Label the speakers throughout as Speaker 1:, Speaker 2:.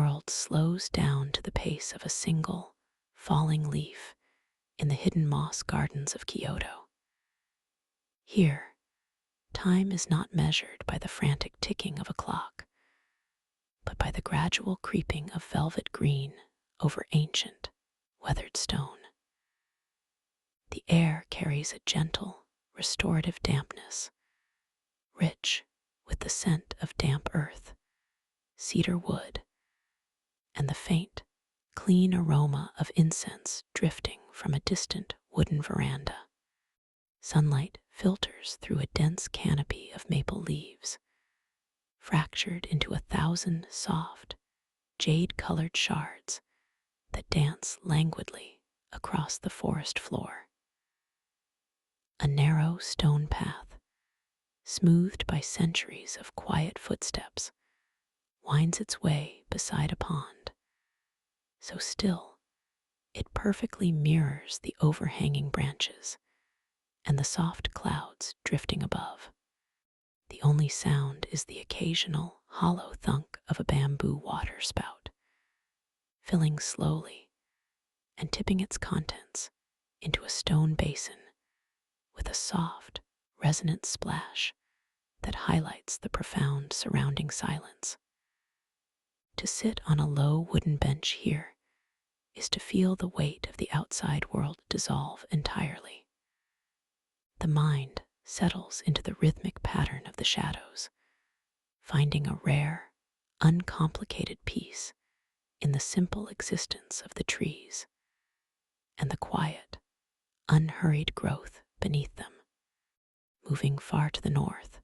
Speaker 1: world slows down to the pace of a single, falling leaf in the hidden moss gardens of Kyoto. Here, time is not measured by the frantic ticking of a clock, but by the gradual creeping of velvet green over ancient, weathered stone. The air carries a gentle, restorative dampness, rich with the scent of damp earth, cedar wood, and the faint, clean aroma of incense drifting from a distant wooden veranda. Sunlight filters through a dense canopy of maple leaves, fractured into 1,000 soft, jade-colored shards that dance languidly across the forest floor. A narrow stone path, smoothed by centuries of quiet footsteps, winds its way beside a pond, so still it perfectly mirrors the overhanging branches and the soft clouds drifting above. The only sound is the occasional hollow thunk of a bamboo water spout, filling slowly and tipping its contents into a stone basin with a soft, resonant splash that highlights the profound surrounding silence. To sit on a low wooden bench here is to feel the weight of the outside world dissolve entirely. The mind settles into the rhythmic pattern of the shadows, finding a rare, uncomplicated peace in the simple existence of the trees and the quiet, unhurried growth beneath them. Moving far to the north,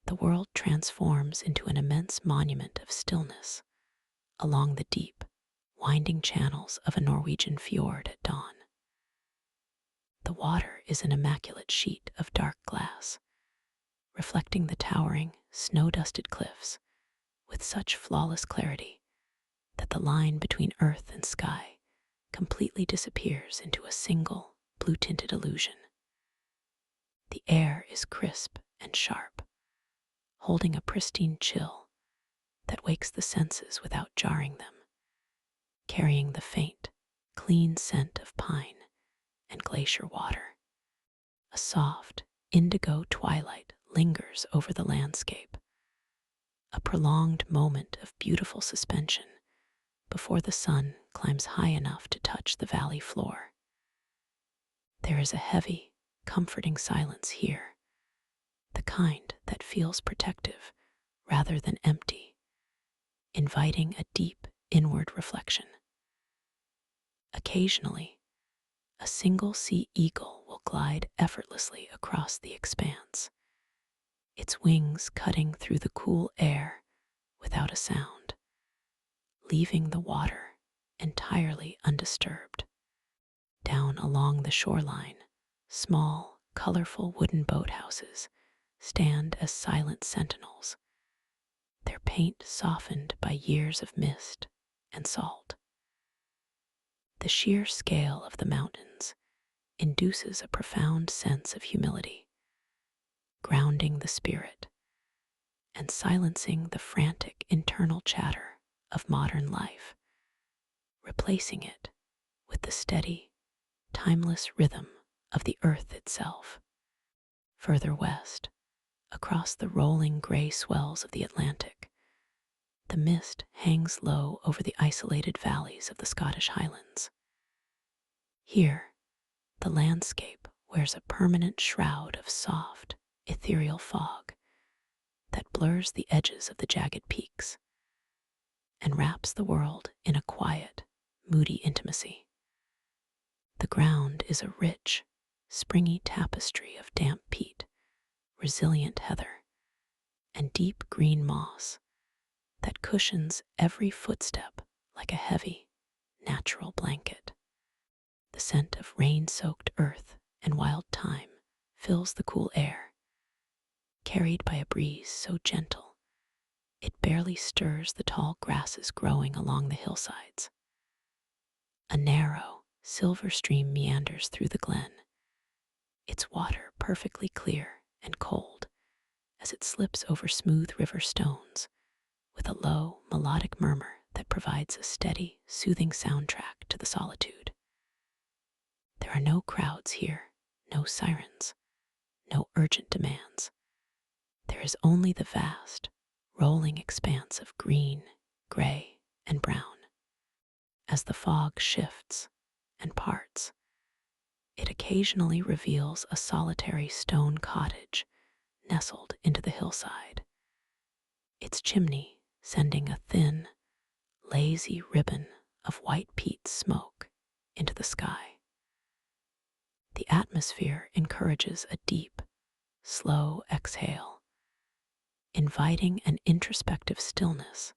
Speaker 1: the world transforms into an immense monument of stillness along the deep, winding channels of a Norwegian fjord at dawn. The water is an immaculate sheet of dark glass, reflecting the towering, snow-dusted cliffs with such flawless clarity that the line between earth and sky completely disappears into a single, blue-tinted illusion. The air is crisp and sharp, holding a pristine chill that wakes the senses without jarring them, carrying the faint, clean scent of pine and glacier water. A soft, indigo twilight lingers over the landscape, a prolonged moment of beautiful suspension before the sun climbs high enough to touch the valley floor. There is a heavy, comforting silence here, the kind that feels protective rather than empty, inviting a deep inward reflection. Occasionally, a single sea eagle will glide effortlessly across the expanse, its wings cutting through the cool air without a sound, leaving the water entirely undisturbed. Down along the shoreline, small, colorful wooden boathouses stand as silent sentinels, their paint softened by years of mist and salt. The sheer scale of the mountains induces a profound sense of humility, grounding the spirit and silencing the frantic internal chatter of modern life, replacing it with the steady, timeless rhythm of the earth itself. Further west, across the rolling gray swells of the Atlantic, the mist hangs low over the isolated valleys of the Scottish Highlands. Here, the landscape wears a permanent shroud of soft, ethereal fog that blurs the edges of the jagged peaks and wraps the world in a quiet, moody intimacy. The ground is a rich, springy tapestry of damp peat, resilient heather, and deep green moss that cushions every footstep like a heavy, natural blanket. The scent of rain-soaked earth and wild thyme fills the cool air, carried by a breeze so gentle it barely stirs the tall grasses growing along the hillsides. A narrow, silver stream meanders through the glen, its water perfectly clear and cold as it slips over smooth river stones with a low, melodic murmur that provides a steady, soothing soundtrack to the solitude. There are no crowds here, no sirens, no urgent demands. There is only the vast, rolling expanse of green, gray, and brown. As the fog shifts and parts, it occasionally reveals a solitary stone cottage nestled into the hillside, its chimney sending a thin, lazy ribbon of white peat smoke into the sky. The atmosphere encourages a deep, slow exhale, inviting an introspective stillness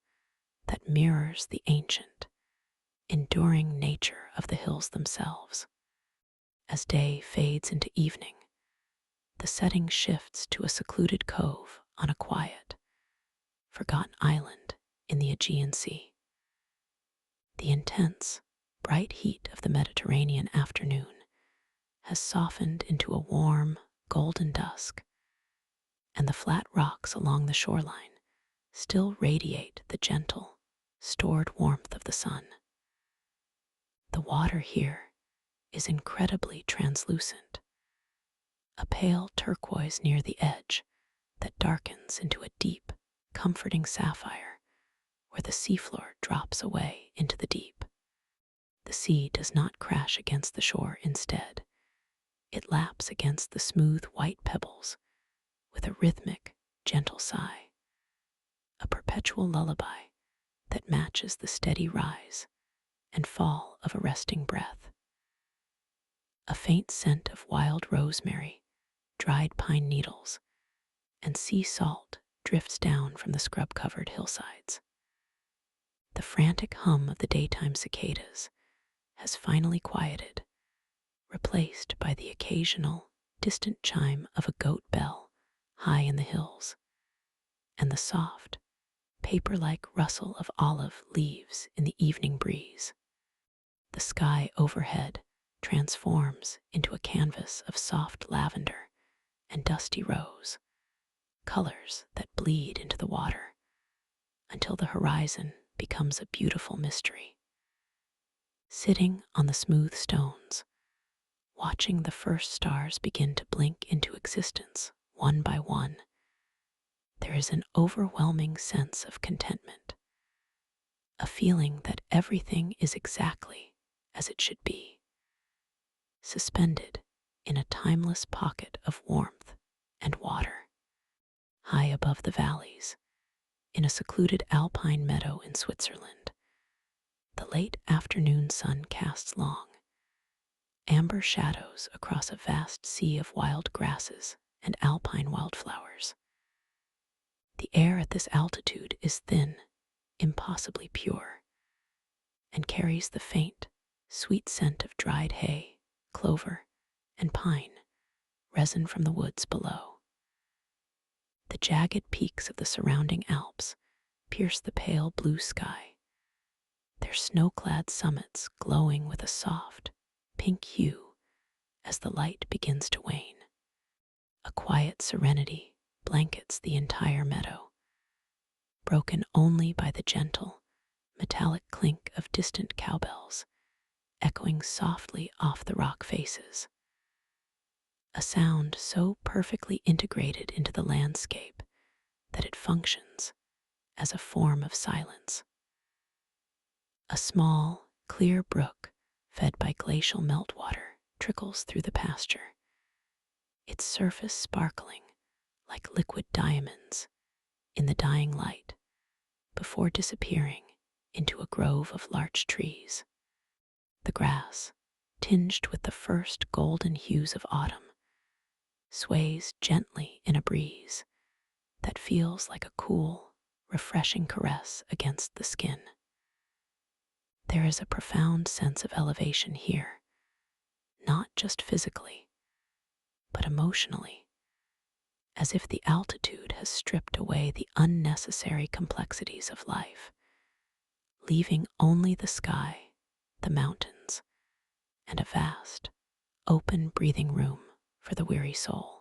Speaker 1: that mirrors the ancient, enduring nature of the hills themselves. As day fades into evening, the setting shifts to a secluded cove on a quiet, forgotten island in the Aegean Sea. The intense, bright heat of the Mediterranean afternoon has softened into a warm, golden dusk, and the flat rocks along the shoreline still radiate the gentle, stored warmth of the sun. The water here is incredibly translucent, a pale turquoise near the edge that darkens into a deep, comforting sapphire where the seafloor drops away into the deep. The sea does not crash against the shore. Instead, it laps against the smooth white pebbles with a rhythmic, gentle sigh, a perpetual lullaby that matches the steady rise and fall of a resting breath. A faint scent of wild rosemary, dried pine needles, and sea salt drifts down from the scrub-covered hillsides. The frantic hum of the daytime cicadas has finally quieted, replaced by the occasional, distant chime of a goat bell high in the hills, and the soft, paper-like rustle of olive leaves in the evening breeze. The sky overhead transforms into a canvas of soft lavender and dusty rose, colors that bleed into the water until the horizon becomes a beautiful mystery. Sitting on the smooth stones, watching the first stars begin to blink into existence one by one, there is an overwhelming sense of contentment, a feeling that everything is exactly as it should be, suspended in a timeless pocket of warmth and water. High above the valleys, in a secluded alpine meadow in Switzerland, the late afternoon sun casts long, amber shadows across a vast sea of wild grasses and alpine wildflowers. The air at this altitude is thin, impossibly pure, and carries the faint, sweet scent of dried hay, clover, and pine, resin from the woods below. The jagged peaks of the surrounding Alps pierce the pale blue sky, their snow-clad summits glowing with a soft, pink hue as the light begins to wane. A quiet serenity blankets the entire meadow, broken only by the gentle, metallic clink of distant cowbells echoing softly off the rock faces. A sound so perfectly integrated into the landscape that it functions as a form of silence. A small, clear brook fed by glacial meltwater trickles through the pasture, its surface sparkling like liquid diamonds in the dying light before disappearing into a grove of larch trees. The grass, tinged with the first golden hues of autumn, sways gently in a breeze that feels like a cool, refreshing caress against the skin. There is a profound sense of elevation here, not just physically, but emotionally, as if the altitude has stripped away the unnecessary complexities of life, leaving only the sky, the mountains, and a vast, open breathing room for the weary soul.